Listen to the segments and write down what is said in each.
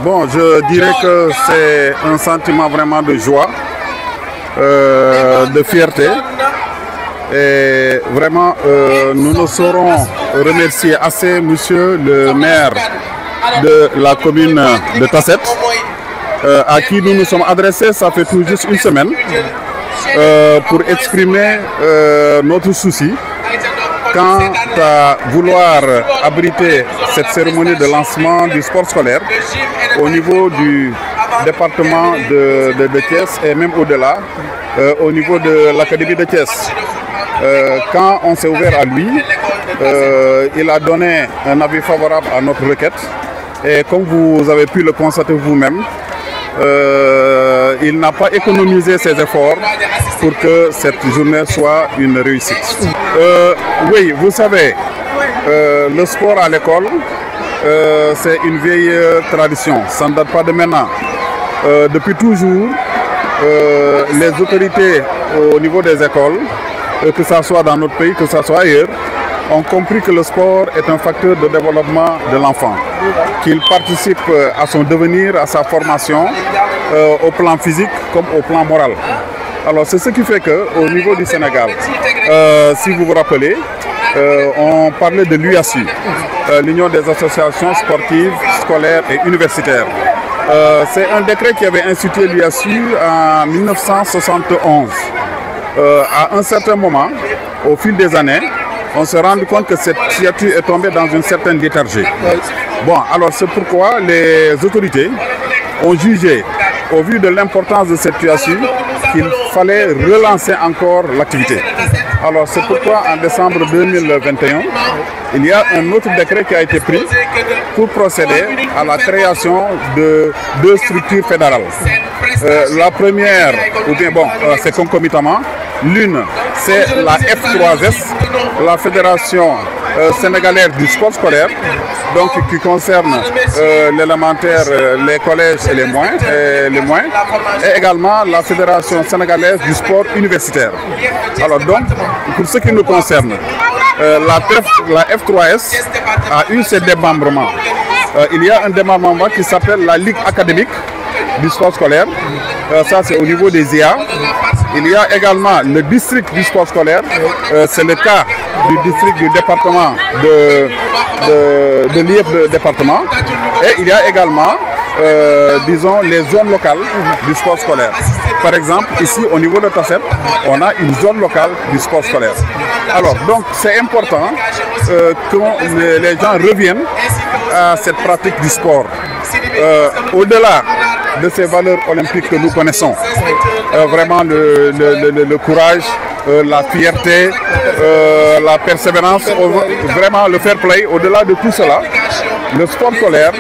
Bon, je dirais que c'est un sentiment vraiment de joie, de fierté. Et vraiment, nous ne saurons remercier assez monsieur le maire de la commune de Tasset, à qui nous nous sommes adressés, ça fait tout juste une semaine, pour exprimer notre souci quant à vouloir abriter cette cérémonie de lancement du sport scolaire au niveau du département de Thiès et même au-delà, au niveau de l'académie de Thiès. Quand on s'est ouvert à lui, il a donné un avis favorable à notre requête et comme vous avez pu le constater vous-même, il n'a pas économisé ses efforts pour que cette journée soit une réussite. Oui, vous savez, le sport à l'école, c'est une vieille tradition, ça ne date pas de maintenant. Depuis toujours, les autorités au niveau des écoles, que ce soit dans notre pays, que ce soit ailleurs, ont compris que le sport est un facteur de développement de l'enfant, qu'il participe à son devenir, à sa formation, au plan physique comme au plan moral. Alors c'est ce qui fait qu'au niveau du Sénégal, si vous vous rappelez, on parlait de l'UASU, l'Union des associations sportives, scolaires et universitaires. C'est un décret qui avait institué l'UASU en 1971. À un certain moment, au fil des années, on s'est rendu compte que cette statut est tombée dans une certaine léthargie. Bon, alors c'est pourquoi les autorités ont jugé, au vu de l'importance de cette statut, qu'il fallait relancer encore l'activité. Alors c'est pourquoi en décembre 2021, il y a un autre décret qui a été pris pour procéder à la création de 2 structures fédérales. La première, ou bien bon, c'est concomitamment. L'une, c'est la F3S, la Fédération sénégalaise du sport scolaire, donc qui concerne l'élémentaire, les collèges et les moins, et également la Fédération sénégalaise du sport universitaire. Alors donc, pour ce qui nous concerne, la F3S a eu ses démembrements. Il y a un démembrement qui s'appelle la Ligue académique du sport scolaire, ça c'est au niveau des IA. Il y a également le district du sport scolaire, c'est le cas du district du département de l'IF de département. Et il y a également, disons, les zones locales du sport scolaire. Par exemple, ici au niveau de Tasset, on a une zone locale du sport scolaire. Alors, donc c'est important que les gens reviennent à cette pratique du sport. Au-delà de ces valeurs olympiques que nous connaissons, vraiment le courage, la fierté, la persévérance, vraiment le fair play, au-delà de tout cela, le sport scolaire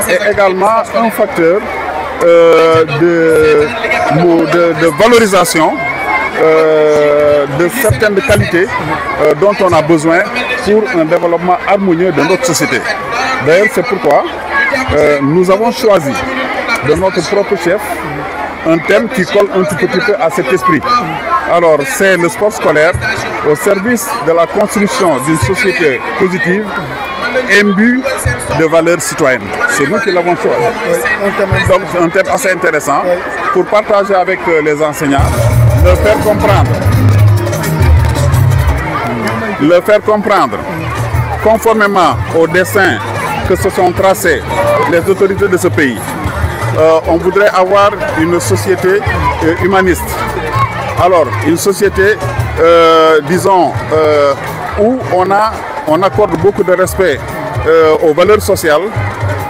est également un facteur de valorisation de certaines qualités dont on a besoin pour un développement harmonieux de notre société. D'ailleurs, c'est pourquoi nous avons choisi de notre propre chef un thème qui colle un tout petit peu à cet esprit. Alors, c'est le sport scolaire au service de la construction d'une société positive imbue de valeurs citoyennes. C'est nous qui l'avons choisi. Donc, c'est un thème assez intéressant pour partager avec les enseignants, le faire comprendre conformément aux dessins que se sont tracés les autorités de ce pays. On voudrait avoir une société humaniste. Alors, une société, disons, où on accorde beaucoup de respect aux valeurs sociales.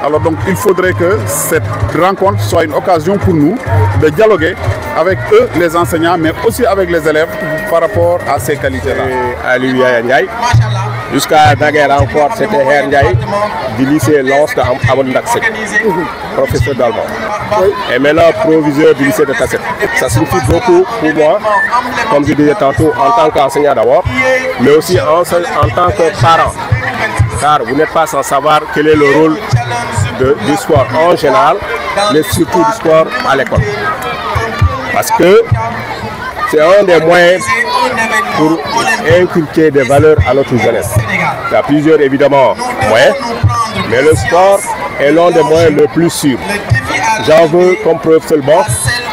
Alors donc, il faudrait que cette rencontre soit une occasion pour nous de dialoguer avec eux, les enseignants, mais aussi avec les élèves par rapport à ces qualités-là. Jusqu'à Daguerre encore, c'était Herr Ndiaye du lycée Lance de Amondaksek, professeur d'allemand. Et maintenant, proviseur du lycée de Tasset. Ça signifie beaucoup pour moi, comme je disais tantôt, en tant qu'enseignant d'abord, mais aussi en tant que parent. Car vous n'êtes pas sans savoir quel est le rôle du sport en général, mais surtout du sport à l'école. Parce que c'est un des moyens pour inculquer des valeurs à notre jeunesse. Il y a plusieurs évidemment moyens, mais le sport est l'un des moyens le plus sûrs. J'en veux comme preuve seulement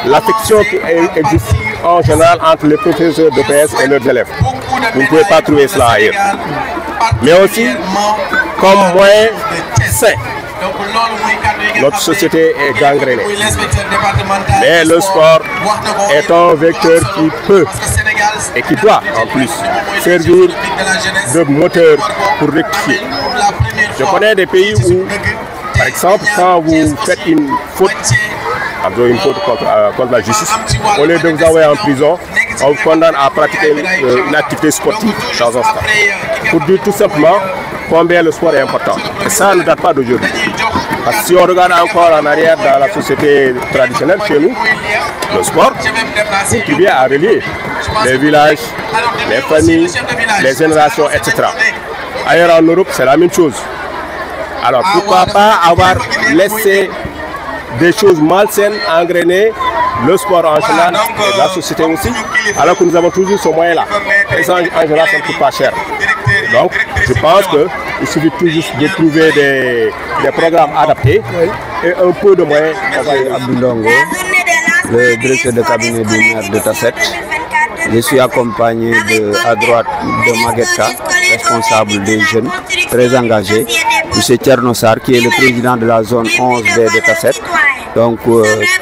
l'affection qui existe en général entre les professeurs d'EPS et leurs élèves. Vous ne pouvez pas trouver cela ailleurs. Mais aussi comme moyen sain. Notre société est gangrénée. Mais le sport est un vecteur qui peut et qui doit en plus servir de moteur pour rectifier. Je connais des pays où, par exemple, quand vous faites une faute contre la justice, au lieu de vous envoyer en prison, on vous condamne à pratiquer une activité sportive dans un stade. Pour dire tout simplement combien le sport est important. Et ça ne date pas d'aujourd'hui. Parce que si on regarde encore en arrière dans la société traditionnelle chez nous, le sport contribue à relier les villages, les familles, les générations, etc. Ailleurs en Europe, c'est la même chose. Alors pourquoi pas avoir laissé des choses malsaines engrainer le sport en général, et la société aussi, alors que nous avons toujours ce moyen-là. Et ça, en général, ça ne coûte pas cher. Donc, je pense qu'il suffit tout juste de trouver des programmes adaptés et un peu de moyens. Abdoulongo, le directeur de cabinet du maire de Tasset. Je suis accompagné à droite de Maguetta, responsable des jeunes, très engagé. M. Tchernossar, qui est le président de la zone 11B de Tasset, donc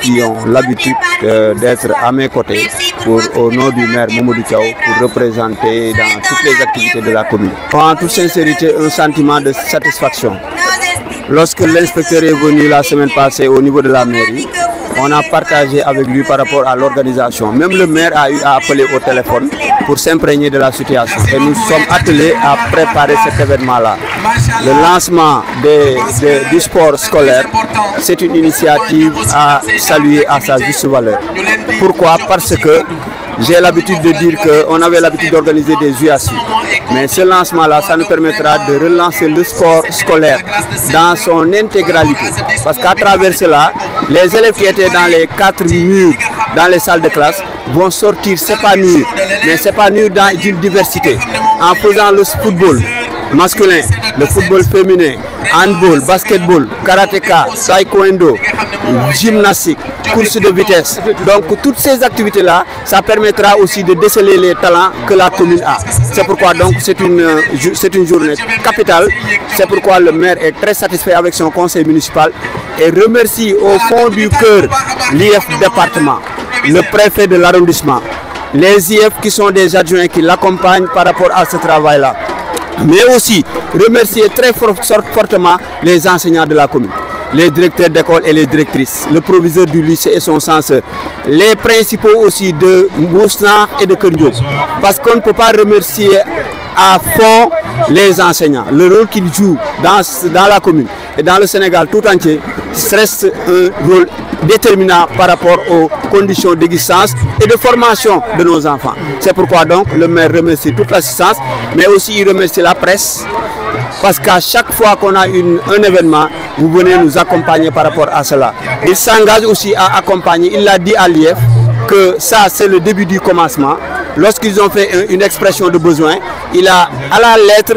qui ont l'habitude d'être à mes côtés au nom du maire Mamadou Thiaw pour représenter dans toutes les activités de la commune. En toute sincérité, un sentiment de satisfaction. Lorsque l'inspecteur est venu la semaine passée au niveau de la mairie, on a partagé avec lui par rapport à l'organisation. Même le maire a eu à appeler au téléphone pour s'imprégner de la situation. Et nous sommes attelés à préparer cet événement-là. Le lancement du sport scolaire, c'est une initiative à saluer à sa juste valeur. Pourquoi? Parce que j'ai l'habitude de dire qu'on avait l'habitude d'organiser des UASU. Mais ce lancement-là, ça nous permettra de relancer le sport scolaire dans son intégralité. Parce qu'à travers cela, les élèves qui étaient dans les 4 murs, dans les salles de classe, vont sortir s'épanouir. Mais s'épanouir dans une diversité. En faisant le football masculin, le football féminin, handball, basketball, karatéka, taekwondo, gymnastique, course de vitesse. Donc toutes ces activités-là, ça permettra aussi de déceler les talents que la commune a. C'est pourquoi donc c'est une journée capitale. C'est pourquoi le maire est très satisfait avec son conseil municipal et remercie au fond du cœur l'IF département, le préfet de l'arrondissement, les IF qui sont des adjoints qui l'accompagnent par rapport à ce travail-là. Mais aussi remercier très fortement les enseignants de la commune, les directeurs d'école et les directrices, le proviseur du lycée et son censeur, les principaux aussi de Moussna et de Kerdiop. Parce qu'on ne peut pas remercier à fond les enseignants. Le rôle qu'ils jouent dans la commune et dans le Sénégal tout entier reste un rôle déterminant par rapport aux conditions d'existence et de formation de nos enfants. C'est pourquoi donc le maire remercie toute l'assistance, mais aussi il remercie la presse, parce qu'à chaque fois qu'on a un événement, vous venez nous accompagner par rapport à cela. Il s'engage aussi à accompagner, il l'a dit à l'IF, que ça c'est le début du commencement. Lorsqu'ils ont fait une expression de besoin, il a à la lettre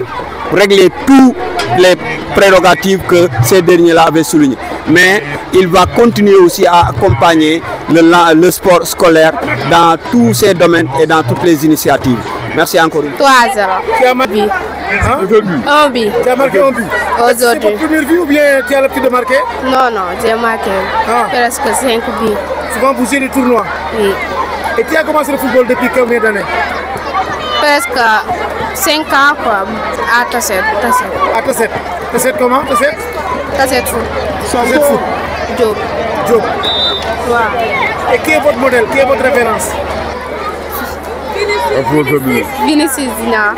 réglé toutes les prérogatives que ces derniers-là avaient soulignées. Mais il va continuer aussi à accompagner le sport scolaire dans tous ces domaines et dans toutes les initiatives. Merci encore. 3-0. Tu as marqué Un but. Tu as marqué un but. Aujourd'hui. C'est ta première vie ou bien tu as l'habitude de marquer? Non, j'ai marqué presque 5 buts. Souvent vous jouez des tournois? Oui. Et tu as commencé le football depuis combien d'années? Presque 5 ans quoi, à Tasset. À Tasset. Tasset comment? Tasset? Tasset foot. Tasset foot. Diop. Diop. Wow. Et qui est votre modèle? Qui est votre référence? Vinicius Junior.